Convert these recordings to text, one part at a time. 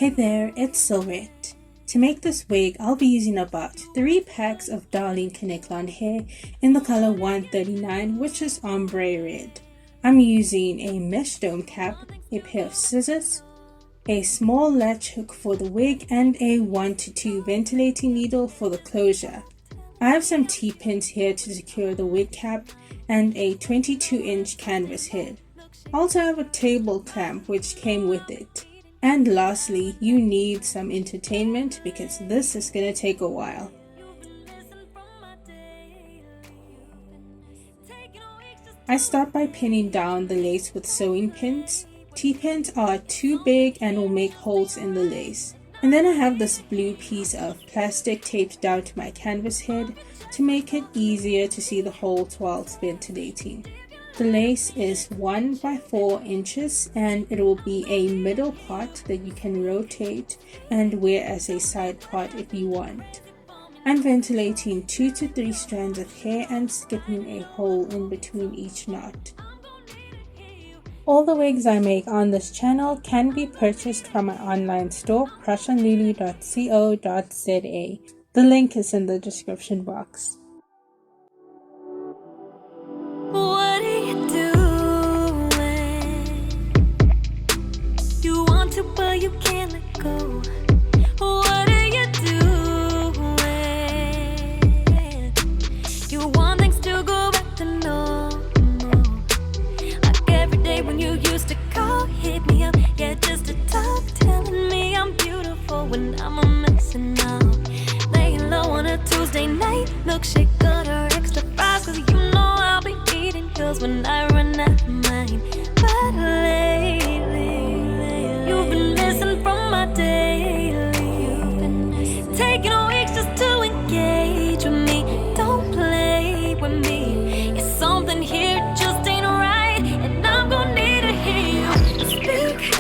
Hey there, it's Sylrette. To make this wig, I'll be using about 3 packs of Darling Kanekalon hair in the color 139, which is ombre red. I'm using a mesh dome cap, a pair of scissors, a small latch hook for the wig, and a 1 to 2 ventilating needle for the closure. I have some T-pins here to secure the wig cap and a 22-inch canvas head. I also have a table clamp which came with it. And lastly, you need some entertainment because this is going to take a while. I start by pinning down the lace with sewing pins. T-pins are too big and will make holes in the lace. And then I have this blue piece of plastic taped down to my canvas head to make it easier to see the holes whilst ventilating. The lace is 1 by 4 inches and it will be a middle part that you can rotate and wear as a side part if you want. I'm ventilating 2 to 3 strands of hair and skipping a hole in between each knot. All the wigs I make on this channel can be purchased from my online store, crushonlulu.co.za. The link is in the description box. What are you doing? You want to, but you can't let go. What are you doing? You want things to go back to normal. Like every day when you used to call, hit me up, yeah, just to talk, telling me I'm beautiful when I'm a mess and up. Laying low on a Tuesday night, milkshake, or extra fries, cause you know I'll be eating yours when I run out of mine. But lately, you've been missing from my daily. Taking weeks just to engage with me. Don't play with me. It's something here just ain't right, and I'm gonna need to hear you speak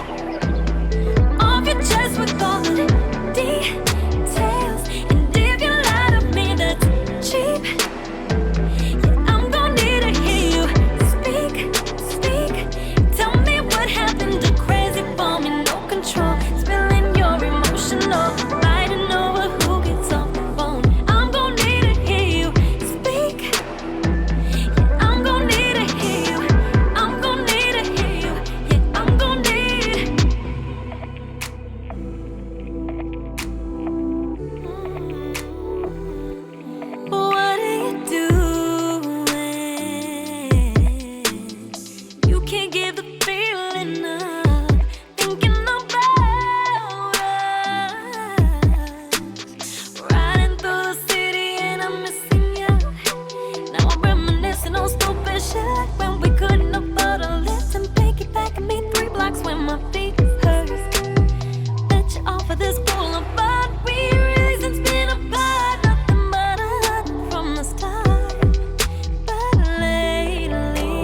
off your chest with all the details. And if you lie to me, that's cheap. Yeah, I'm gonna need to hear you speak. Tell me what happened to crazy for me, no control, spilling your emotional, fighting over who gets off the phone. I'm gonna need to hear you speak. Yeah, I'm gonna need to hear you. I'm gonna need to hear you. Yeah, I'm gonna need. What are you doing? You can't give the feeling up. Thinking about us. Riding through the city and I'm missing you. Now I'm reminiscing on stupid shit when we couldn't afford a lift and piggybacking me 3 blocks when my feet hurt. Bet you off of this boulevard. We really since been apart, nothing but a hut from the start. But lately,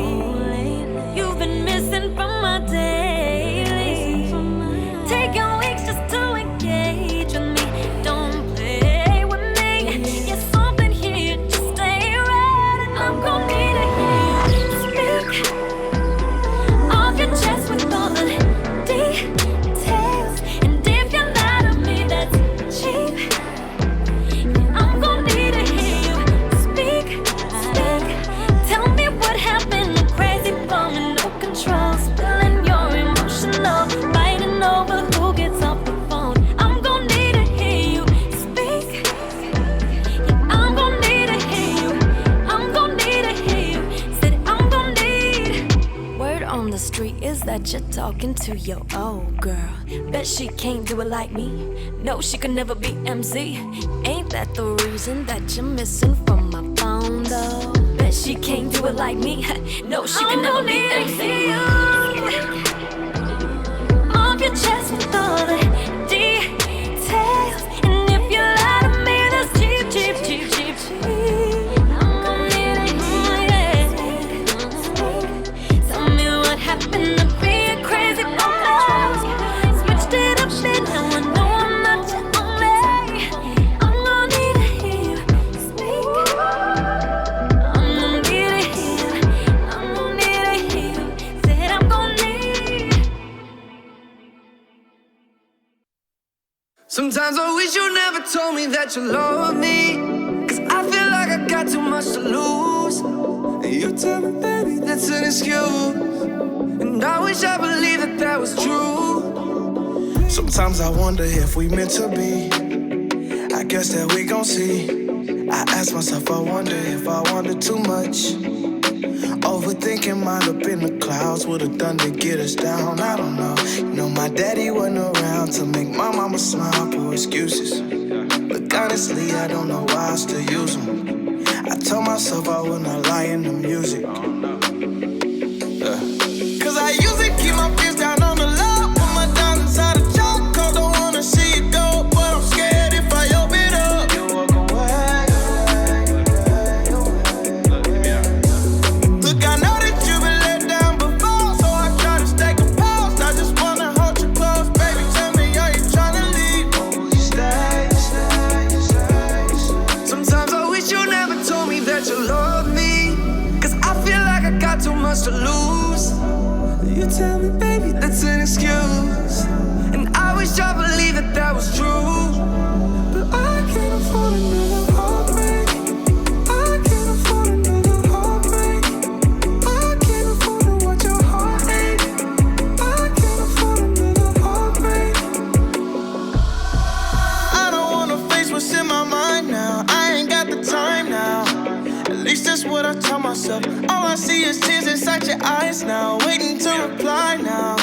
you've been missing from my daily. Taking weeks just to engage with me. Don't play with me. Yeah, something here just ain't right, and I'm gonna need to hear you speak off your chest with all the details. And if you lie to me, that's cheap. Yeah, I'm gonna need to hear you speak. Tell me what happened, you crazy for me, no control, spilling your emotional, fighting over who gets off the phone. I'm gonna need to hear you speak. Yeah, I'm gonna need to hear you. I'm gonna need to hear you. Said I'm gonna need. Word on the street is that you're talking to your old girl. Bet she can't do it like me. No, she could never be MC. Ain't that the reason that you're missing from my phone though? Bet she can't do it like me. No, she could never be MC. Off your chest with all the details. And if you lie to me, that's cheap. I'm gonna need to hear you. Tell me what happened to be a crazy boy. Switched it up and now I know I'm not your only. I'm gonna need to hear you speak. I'm gonna need to hear you. I'm gonna need to hear you. Said I'm Sometimes I wish you never told me that you love me, 'cause I feel like I got too much to lose. And you tell me, baby, that's an excuse. And I wish I believed that that was true. Sometimes I wonder if we meant to be. I guess that we gon' see. I ask myself, I wonder if I wanted too much. Overthinking mind up in the clouds. Would've done to get us down, I don't know. You know my daddy wasn't around to make my mama smile, poor excuses. But honestly, I don't know why I still use them. I told myself I would not lie in the music. Cause I usually keep my fears down on the low. Put my down inside a chokehold. Don't wanna see it go, but I'm scared if I open up, you walk away. Look, I know that you've been let down before, so I try to stay composed. I just wanna hold you close, baby. Tell me, are you tryna leave? Or will you stay? Sometimes I wish you never told me that you love me, 'cause I feel like I got too much to lose. You tell me, baby, that's an excuse. And I wish I believed that that was true. But I can't afford another heartbreak. I can't afford another heartbreak. I can't afford to watch your heart ache. I can't afford another heartbreak. I don't wanna face what's in my mind now. I ain't got the time now. At least that's what I tell myself. All I see is tears inside your eyes now. Waiting to reply now.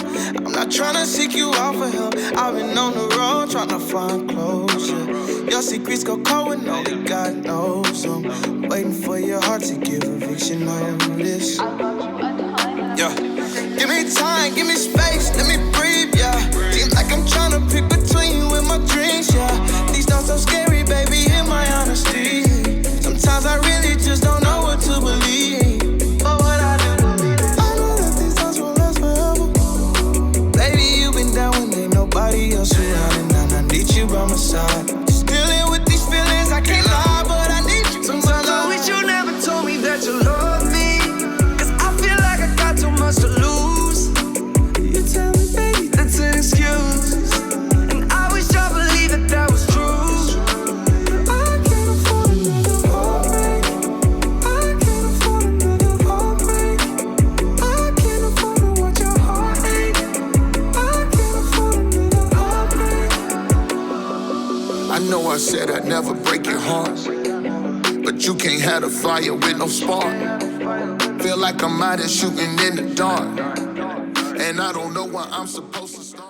I'm not tryna seek you out for help. I've been on the road tryna find closure. Your secrets go cold and only God knows them. Waiting for your heart to give eviction notice. Yeah. Give me time, give me space, let me breathe, yeah. Seems like I'm tryna pick between you and my dreams, yeah. These thoughts so scary, baby, in my honesty. Sometimes I really just don't know what to believe. But what I do believe is I know that these thoughts won't last forever. Baby, you've been down when ain't nobody else around, and I need you by my side. Just dealing with these feelings, I can't lie, but I need you. Sometimes I wish you never told me that you love me, 'cause I feel like I got too much to lose. You tell me, baby, That's an excuse. And I wish I believed that that was true. I can't afford another heartbreak. I can't afford another heartbreak. I can't afford to watch your heart ache. I can't afford another heartbreak. I know I said I'd never break your heart, but you can't have a fire with no spark. Feel like I'm out here shooting in the dark, and I don't know where I'm supposed to start.